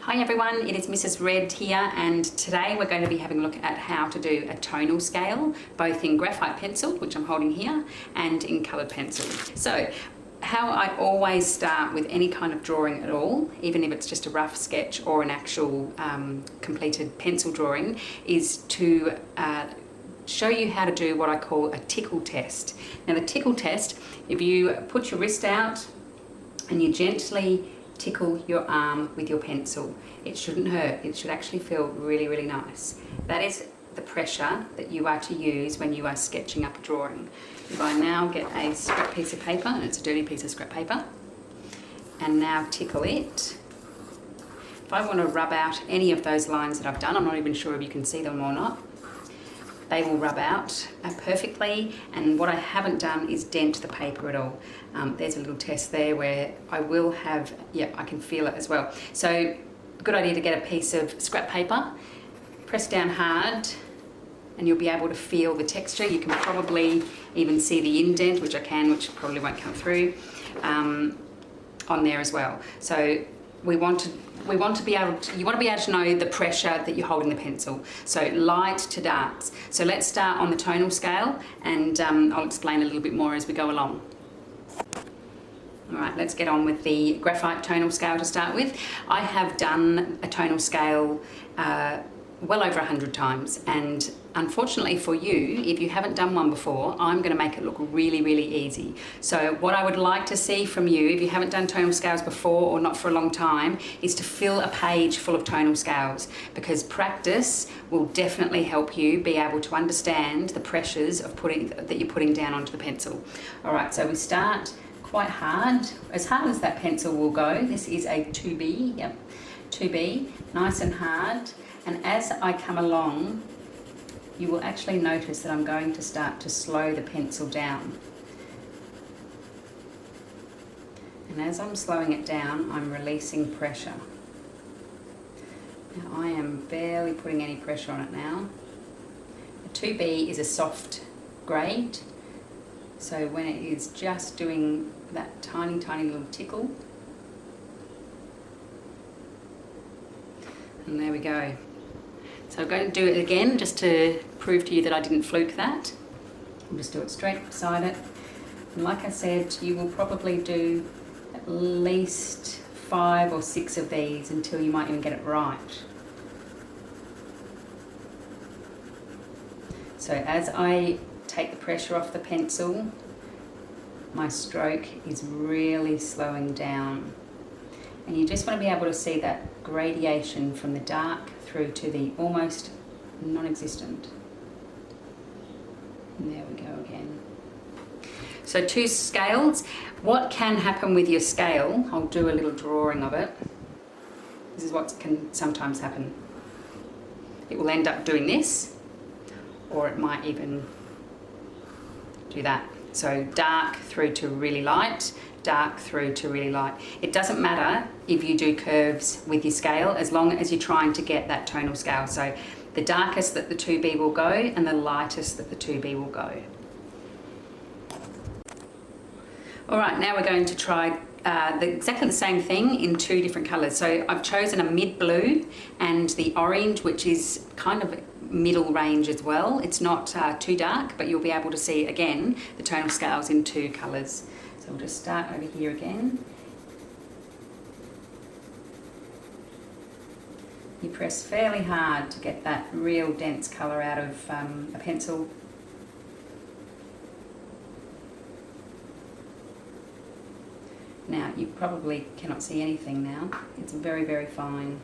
Hi everyone, it is Mrs. Red here, and today we're going to be having a look at how to do a tonal scale, both in graphite pencil, which I'm holding here, and in coloured pencil. So, how I always start with any kind of drawing at all, even if it's just a rough sketch or an actual completed pencil drawing, is to show you how to do what I call a tickle test. Now the tickle test, if you put your wrist out and you gently tickle your arm with your pencil. It shouldn't hurt, it should actually feel really, really nice. That is the pressure that you are to use when you are sketching up a drawing. If I now get a scrap piece of paper, and it's a dirty piece of scrap paper, and now tickle it. If I want to rub out any of those lines that I've done, I'm not even sure if you can see them or not, they will rub out perfectly, and what I haven't done is dent the paper at all. There's a little test there where I will have, I can feel it as well. So, good idea to get a piece of scrap paper, press down hard, and you'll be able to feel the texture. You can probably even see the indent, which I can, which probably won't come through, on there as well. So you want to be able to know the pressure that you're holding the pencil. So light to darks. So let's start on the tonal scale, and I'll explain a little bit more as we go along. All right, let's get on with the graphite tonal scale to start with. I have done a tonal scale well over 100 times, and unfortunately for you, if you haven't done one before, I'm going to make it look really, really easy. So what I would like to see from you, if you haven't done tonal scales before or not for a long time, is to fill a page full of tonal scales, because practice will definitely help you be able to understand the pressures of that you're putting down onto the pencil. All right, so we start quite hard as that pencil will go. This is a 2B, 2B, nice and hard. And as I come along, you will actually notice that I'm going to start to slow the pencil down. And as I'm slowing it down, I'm releasing pressure. Now I am barely putting any pressure on it now. The 2B is a soft grade, so when it is just doing that tiny, tiny little tickle, and there we go. So I'm going to do it again just to prove to you that I didn't fluke that. I'll just do it straight beside it. And like I said, you will probably do at least 5 or 6 of these until you might even get it right. So as I take the pressure off the pencil, my stroke is really slowing down. And you just want to be able to see that gradation from the dark through to the almost non-existent. And there we go again. So 2 scales. What can happen with your scale, I'll do a little drawing of it. This is what can sometimes happen. It will end up doing this, or it might even do that. So dark through to really light, dark through to really light. It doesn't matter if you do curves with your scale, as long as you're trying to get that tonal scale. So the darkest that the 2B will go and the lightest that the 2B will go. All right, now we're going to try exactly the same thing in 2 different colours. So I've chosen a mid blue and the orange, which is kind of middle range as well. It's not too dark, but you'll be able to see again the tonal scales in 2 colours. So we'll just start over here again. You press fairly hard to get that real dense colour out of a pencil. Now you probably cannot see anything now. It's very, very fine.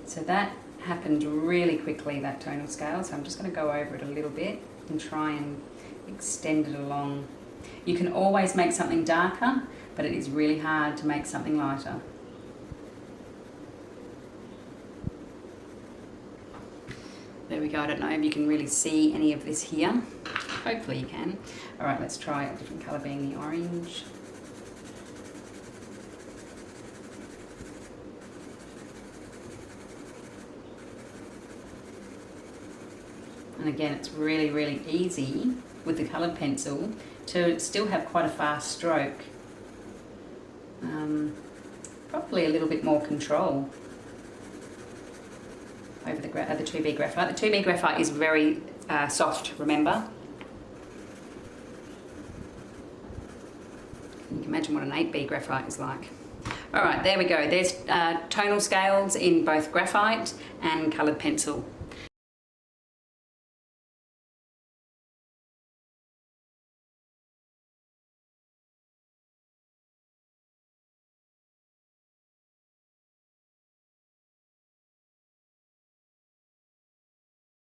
So that happened really quickly, that tonal scale. So I'm just going to go over it a little bit and try and extend it along. You can always make something darker, but it is really hard to make something lighter. There we go. I don't know if you can really see any of this here. Hopefully you can. All right, let's try a different colour, being the orange. And again, it's really, really easy with the coloured pencil to still have quite a fast stroke. Probably a little bit more control. over the 2B graphite. The 2B graphite is very soft, remember. You can imagine what an 8B graphite is like. All right, there we go. There's tonal scales in both graphite and coloured pencil.